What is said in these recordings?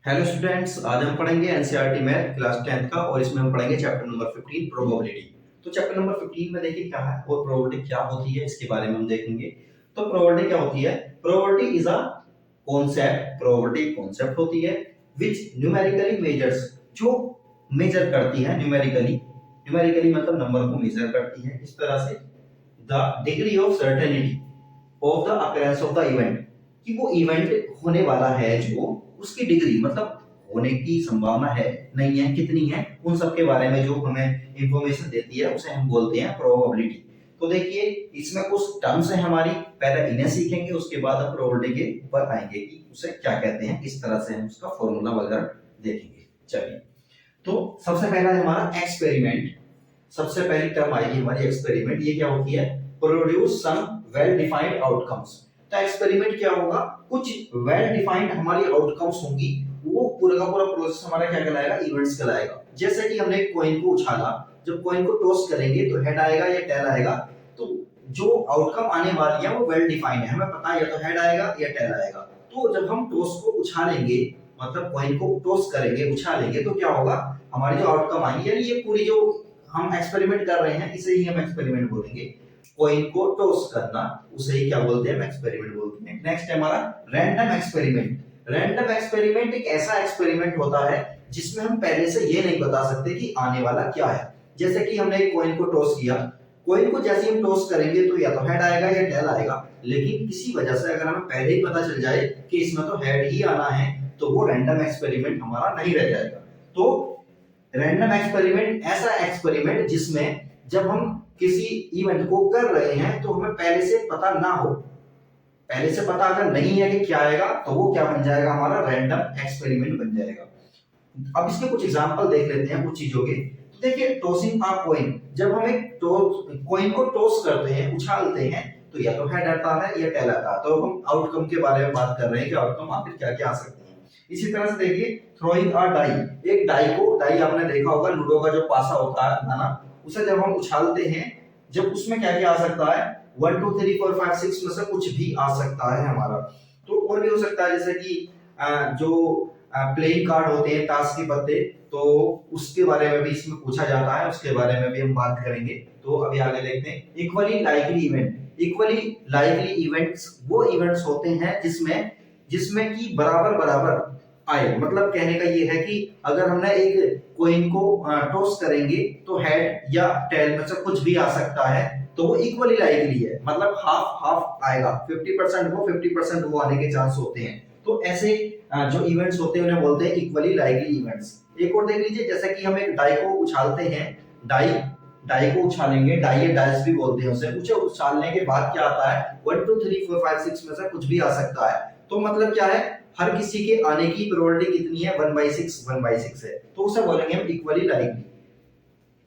Hello students, आज हम पढ़ेंगे एनसीईआरटी मैथ क्लास 10th का और इसमें हम पढ़ेंगे चैप्टर नंबर 15 प्रोबेबिलिटी। तो चैप्टर नंबर 15 में देखिए क्या है और प्रोबेबिलिटी क्या होती है इसके बारे में हम देखेंगे। तो प्रोबेबिलिटी क्या होती है? Probability is a concept, probability concept होती है व्हिच न्यूमेरिकली मेजर्स, जो मेजर करती है न्यूमेरिकली मतलब नंबर को मेजर करती है इस तरह से the degree of certainty of the occurrence of the event, कि वो इवेंट होने वाला है जो उसकी डिग्री मतलब होने की संभावना है नहीं है कितनी है, उन सब के बारे में जो हमें इंफॉर्मेशन देती है उसे हम बोलते हैं प्रोबेबिलिटी। तो देखिए इसमें कुछ टर्म्स है हमारी, पहले इन्हें सीखेंगे उसके बाद हम प्रोबेबिलिटी के ऊपर आएंगे कि उसे क्या कहते हैं, इस तरह से हम उसका फॉर्मूला वगैरह देखेंगे। चलिए, तो सबसे पहला है हमारा एक्सपेरिमेंट। सबसे पहली टर्म आएगी हमारी एक्सपेरिमेंट। ये क्या होती है? Produce some well defined outcomes. तो एक्सपेरिमेंट क्या होगा? कुछ वेल डिफाइंड हमारी आउटकम्स होंगी, वो पूरा का पूरा प्रोसेस हमारा क्या कहलाएगा? इवेंट्स कहलाएगा। जैसे कि हमने एक कॉइन को उछाला, जब कॉइन को टॉस करेंगे तो हेड आएगा या टेल आएगा, तो जो आउटकम आने वाली है वो वेल डिफाइंड है, हमें पता है या तो हेड आएगा या टेल आएगा। तो जब हम टॉस को उछालेंगे मतलब कॉइन को टॉस करेंगे उछालेंगे तो क्या होगा? हमारी जो आउटकम आएंगी, यानी ये पूरी जो हम एक्सपेरिमेंट कर रहे हैं इसे ही हम एक्सपेरिमेंट बोलेंगे। कॉइन को टॉस करना उसे ही क्या बोलते हैं? हम एक्सपेरिमेंट बोलते हैं। नेक्स्ट है हमारा रैंडम एक्सपेरिमेंट। रैंडम एक्सपेरिमेंट एक ऐसा एक्सपेरिमेंट होता है जिसमें हम पहले से ये नहीं बता सकते कि आने वाला क्या है। जैसे कि हमने एक कॉइन को टॉस किया, कॉइन को जैसे हम टॉस करेंगे तो या तो हेड आएगा या टेल आएगा, लेकिन किसी वजह से अगर हमें पहले ही पता चल जाए कि इसमें तो हेड ही आना है तो वो रैंडम एक्सपेरिमेंट हमारा नहीं रह जाएगा। तो रैंडम एक्सपेरिमेंट ऐसा एक्सपेरिमेंट जिसमें जब हम किसी इवेंट को कर रहे हैं तो हमें पहले से पता ना हो, पहले से पता अगर नहीं है कि क्या आएगा तो वो क्या बन जाएगा? हमारा रैंडम एक्सपेरिमेंट बन जाएगा। अब इसके कुछ एग्जांपल देख लेते हैं कुछ चीजों के। तो देखिए, टॉसिंग अ कॉइन, जब हम एक कॉइन को टॉस करते हैं उछालते हैं तो या तो हेड आता है या टेल आता है। तो हम आउटकम के बारे में बात कर रहे हैं कि आउटकम आखिर क्या क्या आ सकते हैं। इसी तरह से देखिए थ्रोइंग अ डाई, एक डाई आपने देखा होगा, लूडो का जो पासा होता है ना, उसे जब हम उछालते हैं, जब उसमें क्या क्या आ सकता है? 1 2 3 4 5 6 में से कुछ भी आ सकता है हमारा। तो और भी हो सकता है, जैसे कि जो प्लेइंग कार्ड होते हैं ताश के पत्ते, तो उसके बारे में भी इसमें पूछा जाता है, उसके बारे में भी हम बात करेंगे। तो अभी आगे देखते हैं equally likely event. Equally likely events वो इवेंट्स होते हैं जिसमें कि बराबर बराबर आए। मतलब कहने का ये है कि अगर हमने एक कॉइन को टॉस करेंगे तो हेड या टेल में से कुछ भी आ सकता है, तो वो इक्वली लाइकली है, मतलब हाफ हाफ आएगा, 50% वो 50% वो आने के चांस होते हैं। तो ऐसे जो इवेंट्स होते हैं उन्हें बोलते हैं इक्वली लाइकली इवेंट्स। एक और देख लीजिए, जैसे कि हम एक डाई को उछालते हैं, डाई डाई को उछालेंगे, डाई या डाइस भी बोलते हैं उसे उछालने के बाद क्या आता है? 1 2 3 4 5 6 में से कुछ भी आ सकता है। तो मतलब क्या है? हर किसी के आने की प्रोबेबिलिटी कितनी है? 1/6 है, तो उसे बोलेंगे हम इक्वली लाइकली।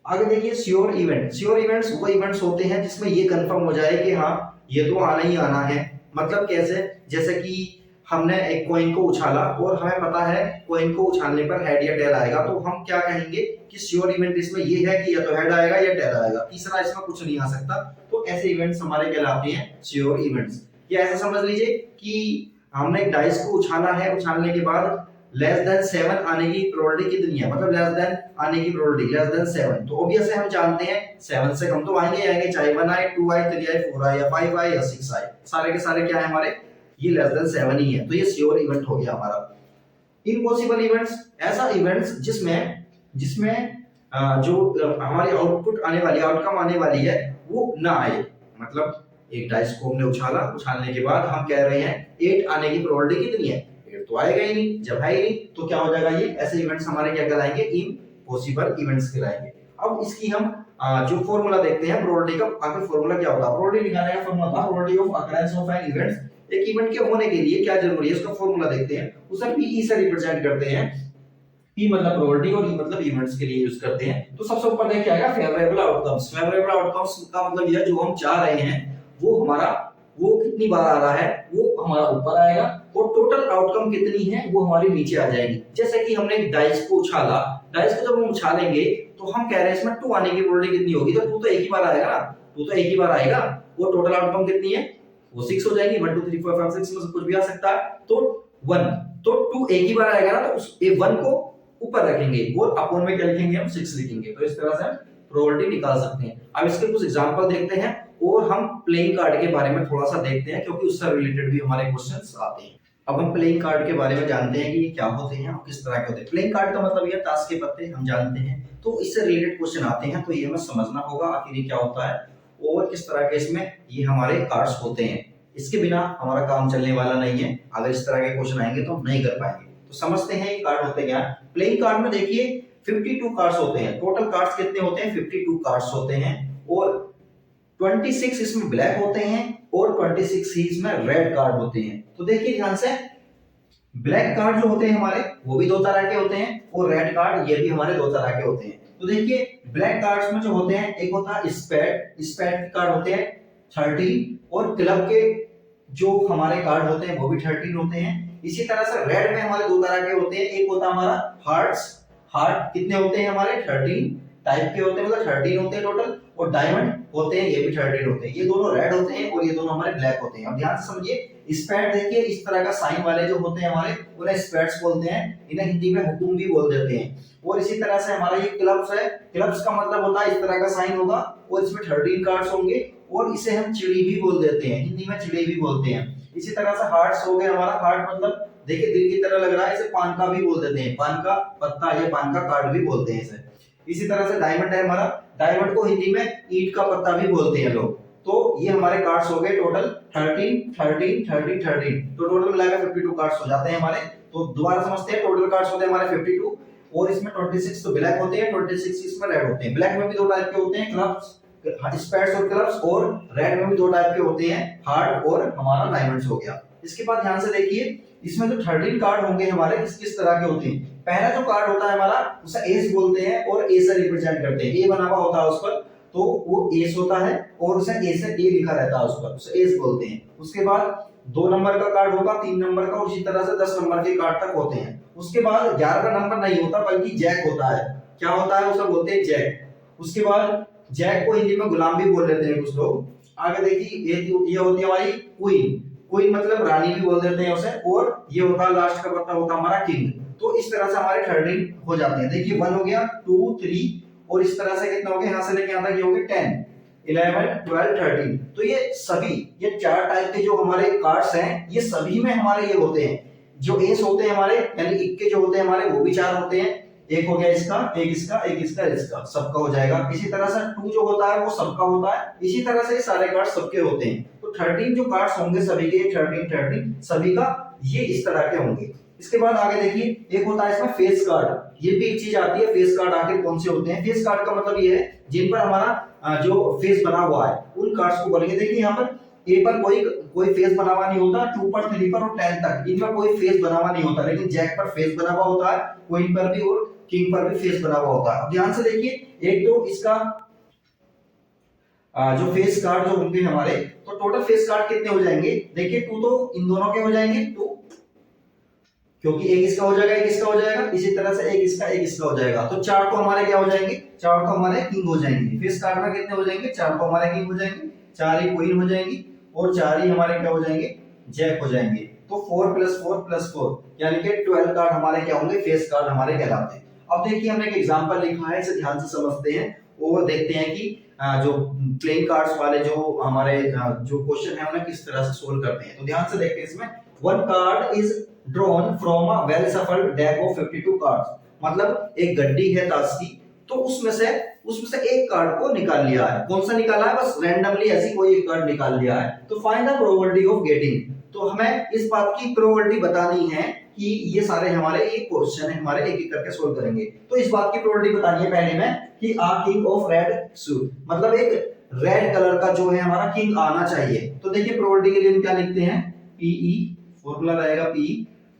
आगे देखिए श्योर इवेंट। श्योर इवेंट्स वो इवेंट्स होते हैं जिसमें ये कंफर्म हो जाए कि हाँ ये तो आना ही आना है। मतलब कैसे? जैसे कि हमने एक कॉइन को उछाला और हमें पता है कॉइन को उछालने पर हेड या टेल आएगा, तो हम क्या कहेंगे कि श्योर इवेंट इसमें ये है कि या तो हेड आएगा या टेल आएगा, तीसरा इसमें कुछ नहीं आ सकता। तो ऐसे इवेंट्स हमारे कहलाते हैं श्योर इवेंट्स। या ऐसा समझ लीजिए कि हमने एक डाइस को उछाला है, उछालने के बाद लेस देन 7 आने की प्रोबेबिलिटी कितनी है? मतलब लेस देन आने की प्रोबेबिलिटी लेस देन 7। तो ऑब्वियसली हम जानते हैं 7 से कम तो आएंगे, चाहे 1 आए, 2 आए, 3 आए, 4 आए या 5 आए या 6 आए, सारे के सारे क्या है हमारे? ये लेस देन 7 ही है। तो ये श्योर इवेंट हो गया हमारा। इम्पॉसिबल इवेंट्स, ऐसा इवेंट्स जिसमें जो हमारी आउटपुट आने वाली, आउटकम आने वाली है वो ना आए। मतलब एक डाइस को हमने उछालने के बाद हम कह रहे हैं 8 आने की प्रोबेबिलिटी कितनी है? 8 तो आएगा ही नहीं। जब है ही नहीं तो क्या हो जाएगा? ये ऐसे इवेंट्स हमारे क्या कहलाएंगे? इम्पॉसिबल इवेंट्स कहलाएंगे। अब इसकी हम जो फॉर्मूला देखते हैं प्रोबेबिलिटी का, आखिर फॉर्मूला क्या होता है? प्रोबेबिलिटी निकालने का फॉर्मूला था probability of occurrence of an event. एक इवेंट के होने के लिए क्या जरूरी है उसका फॉर्मूला देखते हैं, उसे पी से रिप्रेजेंट करते हैं। पी मतलब प्रोबेबिलिटी और ई मतलब इवेंट्स के लिए यूज करते हैं। तो सबसे ऊपर देखिए आएगा फेवरेबल आउटकम्स। फेवरेबल आउटकम्स का मतलब यह जो हम चाह रहे हैं वो कितनी बार आ रहा है वो हमारा ऊपर आएगा, और टोटल आउटकम कितनी है वो हमारी नीचे आ जाएगी। जैसे कि हमने डाइस को उछाला, डाइस को जब हम उछालेंगे तो हम कह रहे हैं इसमें 2 आने की प्रोबेबिलिटी कितनी होगी? तो 2 तो एक ही बार आएगा ना, 2 तो एक ही बार आएगा। वो टोटल आउटकम कितनी है? वो 6 हो जाएगी। 1 2 3 4 5 6 में से कुछ भी आ सकता है, तो 1 तो 2 एक ही बार आएगा ना, तो उस A1 को ऊपर रखेंगे और अपॉन में क्या लिखेंगे, हम 6 लिखेंगे। तो इस तरह से हम प्रोबेबिलिटी निकाल सकते हैं। अब इसके कुछ एग्जांपल देखते हैं और हम प्लेइंग कार्ड के बारे में थोड़ा सा देखते हैं, क्योंकि उससे रिलेटेड भी हमारे क्वेश्चंस आते हैं। अब हम प्लेइंग कार्ड के बारे में जानते हैं कि ये क्या होते हैं और किस तरह के होते हैं। प्लेइंग कार्ड का मतलब ये ताश के पत्ते हम जानते हैं, तो इससे रिलेटेड क्वेश्चन आते हैं, तो ये हमें समझना होगा आखिर ये क्या होता है और किस तरह के इसमें ये हमारे कार्ड्स होते हैं। इसके बिना हमारा काम चलने वाला नहीं है, अगर इस तरह के क्वेश्चन आएंगे तो हम नहीं कर पाएंगे। तो समझते हैं ये कार्ड होते क्या है। प्लेइंग कार्ड में देखिए 52 कार्ड्स होते हैं। टोटल कार्ड्स कितने होते हैं, 52 कार्ड्स होते हैं और 26 इसमें ब्लैक होते हैं और 26 ही इसमें रेड कार्ड होते हैं। तो देखिए ध्यान से, ब्लैक कार्ड जो होते हैं हमारे वो भी 2 तरह के होते हैं और रेड कार्ड ये भी हमारे 2 तरह के होते हैं। तो देखिए ब्लैक कार्ड्स में जो होते हैं, एक होता है स्पेड, स्पेड के कार्ड होते हैं 13 और क्लब के जो हमारे कार्ड होते हैं वो भी 13 होते हैं। इसी तरह से रेड में हमारे 2 तरह के होते हैं, एक होता है हमारा हार्ट्स, हार्ट कितने होते हैं हमारे 13 टाइप के होते हैं, मतलब 13 होते हैं टोटल, और डायमंड होते हैं ये भी 13 होते हैं। ये दोनों रेड होते हैं और ये दोनों हमारे ब्लैक होते हैं। अब ध्यान से समझिए, स्पैड देखिए इस तरह का साइन वाले जो होते हैं हमारे उन्हें स्पैड्स बोलते हैं, इन्हें हिंदी में हुकुम भी बोल देते हैं। और इसी तरह से हमारा ये क्लब्स है, क्लब्स का मतलब होता है इस तरह का साइन होगा और इसमें 13 कार्ड्स होंगे और इसे हम चिड़ी भी बोल देते हैं, हिंदी में चिड़ी भी बोलते हैं। इसी तरह से हार्ट्स हो गए, हमारा हार्ट मतलब देखिए दिल की तरह लग रहा है, इसे पान का भी बोल देते हैं, पान का पत्ता या पान का कार्ड भी बोलते हैं इसे। इसी तरह से डायमंड है हमारा, डायमंड को हिंदी में ईंट का पत्ता भी बोलते हैं लोग। तो ये हमारे कार्ड्स हो गए टोटल 13 13 13 13, तो टोटल मिलाकर 52 कार्ड्स हो जाते हैं हमारे। तो दोबारा समझते हैं, टोटल कार्ड्स होते हैं हमारे 52 और इसमें 26 तो ब्लैक होते हैं, 26 इसमें रेड होते हैं। ब्लैक में भी 2 टाइप के होते हैं, क्लब्स स्पैड्स और क्लब्स, और रेड में भी 2 टाइप के होते हैं, हार्ट और हमारा डायमंड्स हो गया। इसके बाद ध्यान से देखिए, इसमें जो 13 कार्ड होंगे हमारे किस किस तरह के होते हैं। पहला जो कार्ड होता है हमारा उसे एस बोलते हैं और ए से रिप्रेजेंट करते हैं, ए बना हुआ होता है उस पर, तो वो एस होता है और उसे ए से ए लिखा रहता है उस पर, उसे एस बोलते हैं। उसके बाद 2 नंबर का कार्ड होगा, 3 नंबर का, और इसी तरह से 10 नंबर के कार्ड तक होते हैं। उसके बाद 11 का नंबर नहीं होता बल्कि जैक होता है। क्या होता है, उसे बोलते हैं जैक। उसके बाद जैक को हिंदी में गुलाम भी बोल देते हैं कुछ लोग। आगे देखिए ये होती है हमारी क्वीन, क्वीन मतलब रानी भी बोल देते हैं उसे, और ये होता है लास्ट का पत्ता होता है हमारा किंग। तो इस तरह से हमारे 13 हो जाते हैं। देखिए 1 हो गया, 2 3 और इस तरह से कितना हो गया, यहां से लेके यहां तक ये हो गए 10 11 12 13। तो ये सभी ये 4 टाइप के जो हमारे कार्ड्स हैं ये सभी में हमारे ये होते हैं। जो एस होते हैं हमारे यानी इक्के जो होते हैं हमारे वो भी 4 होते हैं, एक हो गया इसका, एक इसका, एक इसका, इसका, सबका हो जाएगा। इसी तरह से 2 जो होता है वो सबका होता है। इसी तरह से सारे कार्ड सबके होते हैं। तो 13 जो कार्ड्स होंगे सभी के 13 13 सभी का ये इस तरह के होंगे। इसके बाद आगे देखिए, एक होता है इसमें फेस कार्ड। ये भी एक चीज आती है, फेस कार्ड आखिर कौन से होते हैं। फेस कार्ड का मतलब ये है जिन पर हमारा जो फेस बना हुआ है उन कार्ड्स को बोलेंगे। देखिए यहाँ पर ए पर कोई फेस बना हुआ नहीं होता, 2 पर 3 पर और 10 तक इनमें कोई फेस बना हुआ नहीं होता, लेकिन जैक पर फेस बना हुआ होता है, क्वीन पर भी और किंग पर भी फेस बना हुआ होता है। अब ध्यान से देखिए, एक तो इसका जो फेस कार्ड जो होंगे हमारे, तो टोटल फेस कार्ड कितने हो जाएंगे। देखिए 2 तो इन दोनों के हो जाएंगे 2, क्योंकि एक इसका हो जाएगा, एक इसका हो जाएगा, इसी तरह से एक इसका, एक इसका हो जाएगा। तो 4 तो हमारे क्या हो जाएंगे, 4 तो हमारे किंग हो जाएंगे। फेस कार्ड में कितने हो जाएंगे, 4 तो हमारे किंग हो जाएंगे, 4 ही क्वीन हो जाएंगी और 4 ही हमारे क्या हो जाएंगे, जैक हो जाएंगे। तो 4 + 4 + 4 यानी कि 12 कार्ड हमारे क्या होंगे, फेस कार्ड हमारे कहलाते हैं। अब देखिए हमने एक एग्जांपल लिखा है, इसे ध्यान से समझते हैं और देखते हैं कि जो प्लेइंग कार्ड्स वाले जो हमारे जो क्वेश्चन है उन्हें किस तरह से सोल्व करते हैं। तो ध्यान से देखते हैं इसमें, 1 card is drawn from a well shuffled deck of 52 cards. मतलब एक गड्डी है ताश की, तो उसमें से एक कार्ड को निकाल लिया है। कौन सा निकाला है, बस रैंडमली ऐसी कोई एक कार्ड निकाल लिया है। तो find the probability of getting. तो हमें इस बात की प्रोबेबिलिटी बतानी है कि ये सारे हमारे एक क्वेश्चन है, हमारे एक एक करके सोल्व करेंगे। तो इस बात की प्रोबेबिलिटी बतानी है पहले में कि आ किंग ऑफ रेड सूट, मतलब एक रेड कलर का जो है हमारा किंग आना चाहिए। तो देखिए प्रोबेबिलिटी के लिए हम क्या लिखते हैं, पीई, फॉर्मूला रहेगा पी।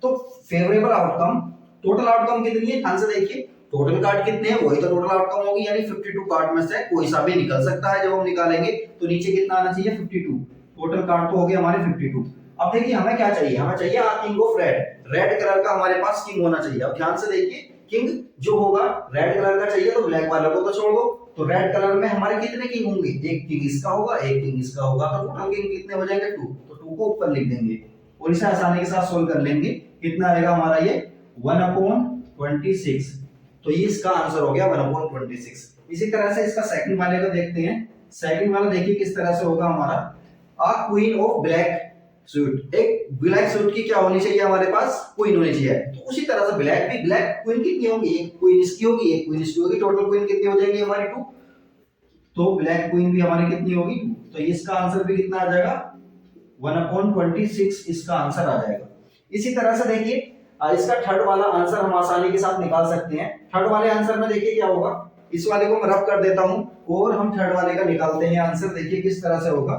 तो फेवरेबल आउटकम, टोटल आउटकम कितनी है, ध्यान से देखिए, टोटल कार्ड कितने हैं वही तो टोटल आउटकम होगी, यानी 52 कार्ड में से कोई सा भी निकल सकता है। जब हम निकालेंगे तो नीचे कितना आना चाहिए, 52। टोटल कार्ड तो हो गए हमारे 52। अब देखिए हमें क्या चाहिए, हमें चाहिए a king of red, red colour का हमारे पास किंग होना चाहिए। अब ध्यान से देखिए, किंग जो होगा रेड कलर का चाहिए, तो ब्लैक वाला को तो छोड़ दो। तो रेड कलर में हमारे कितने किंग होंगे, एक किंग इसका होगा, एक किंग इसका होगा, तो टोटल किंग कितने हो जाएंगे 2। तो 2 को ऊपर लिख देंगे और इसे आसानी के साथ सोल्व कर लेंगे। कितना आएगा हमारा ये 1/26। तो ये इसका आंसर हो गया 1/26। इसी तरह से इसका सेकंड वाले को देखते हैं। सेकंड वाला देखिए किस तरह से होगा हमारा, a queen of black suit. एक ब्लैक सूट की क्या होनी चाहिए हमारे पास, क्वीन होनी चाहिए। तो उसी तरह से ब्लैक भी, ब्लैक क्वीन कितनी होगी, एक क्वीन इसकी होगी, एक क्वीन इसकी होगी, टोटल क्वीन कितनी हो जाएगी हमारी 2। तो ब्लैक क्वीन भी हमारी कितनी होगी 2। तो इसका आंसर भी कितना आ जाएगा 1/26 इसका आंसर आ जाएगा। इसी तरह से देखिए इसका थर्ड वाला आंसर हम आसानी के साथ निकाल सकते हैं। थर्ड वाले आंसर में देखिए क्या होगा, इस वाले को मैं रब कर देता हूं और हम थर्ड वाले का निकालते हैं आंसर। देखिए किस तरह से होगा।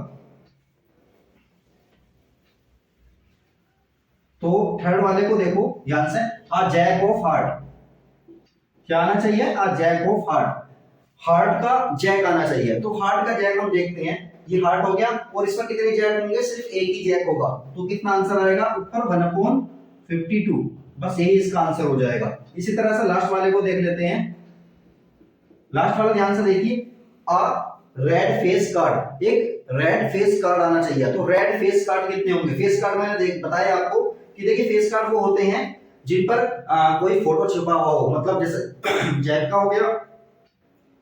तो थर्ड वाले को देखो ध्यान से, अ जैक ऑफ हार्ट क्या आना चाहिए, a jack of heart. Heart का जैक आना चाहिए। तो हार्ट का जैक हम देखते हैं, ये हार्ट हो गया और इसमें कितने जैक होंगे, सिर्फ एक ही जैक होगा। तो कितना आंसर आएगा ऊपर 1/52। बस यही इसका आंसर हो जाएगा। इसी तरह से लास्ट वाले को देख लेते हैं। लास्ट वाला ध्यान से देखिए, अ रेड फेस कार्ड, एक रेड फेस कार्ड आना चाहिए। तो रेड फेस कार्ड कितने होंगे, फेस कार्ड मैंने बताया आपको कि देखिए फेस कार्ड वो होते हैं जिन पर कोई फोटो छुपा हुआ हो, मतलब जैसे जैक का हो गया,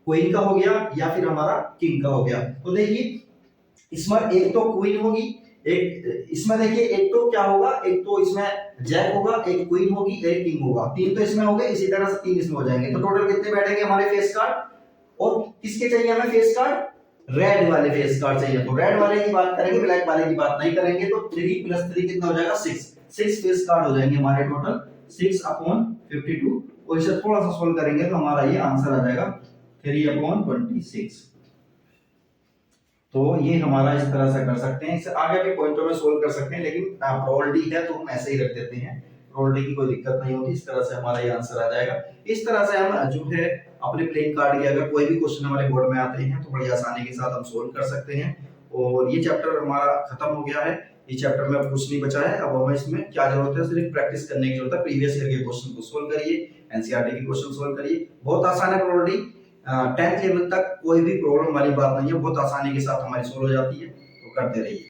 क्वीन का हो गया, या फिर हमारा किंग का हो गया। तो देखिए इसमें एक तो क्वीन होगी, एक इसमें देखिए एक तो क्या होगा, एक तो इसमें जैक होगा, एक क्वीन होगी, एक किंग होगा। 3 तो इसमें हो गए, इसी तरह से 3 इसमें हो जाएंगे। तो टोटल कितने बैठेंगे हमारे फेस कार्ड। और किसके चाहिए हमें फेस कार्ड, रेड वाले फेस कार्ड चाहिए। तो रेड वाले की बात करेंगे, ब्लैक वाले की बात नहीं करेंगे। तो 3 + 3 कितना हो जाएगा 6 फेस कार्ड हो जाएंगे हमारे टोटल 6/52। और इसे थोड़ा सा सोल्व करेंगे तो हमारा ये आंसर आ जाएगा 3/26। तो ये हमारा इस तरह से कर सकते हैं। इससे आगे भी पॉइंटों में सोल्व कर सकते हैं, लेकिन प्रोबेबिलिटी है तो हम ऐसे ही रख देते हैं। प्रोबेबिलिटी की कोई दिक्कत नहीं होती। इस तरह से हमारा ये आंसर आ जाएगा। इस तरह से हम जो है अपने प्लेइंग कार्ड के अगर कोई भी क्वेश्चन हमारे बोर्ड में आते हैं तो बड़ी आसानी के साथ हम सोल्व कर सकते हैं। और ये चैप्टर हमारा खत्म हो गया है। इस चैप्टर में अब कुछ नहीं बचा है। अब हमें इसमें क्या जरूरत है, सिर्फ प्रैक्टिस करने की जरूरत है। प्रीवियस ईयर के क्वेश्चन को सोल्व करिए, एनसीईआरटी के क्वेश्चन सोल्व करिए। बहुत आसान है प्रोबेबिलिटी। 10th लेवल तक कोई भी प्रॉब्लम वाली बात नहीं है, बहुत आसानी के साथ हमारी सोल्व हो जाती है। तो करते रहिए।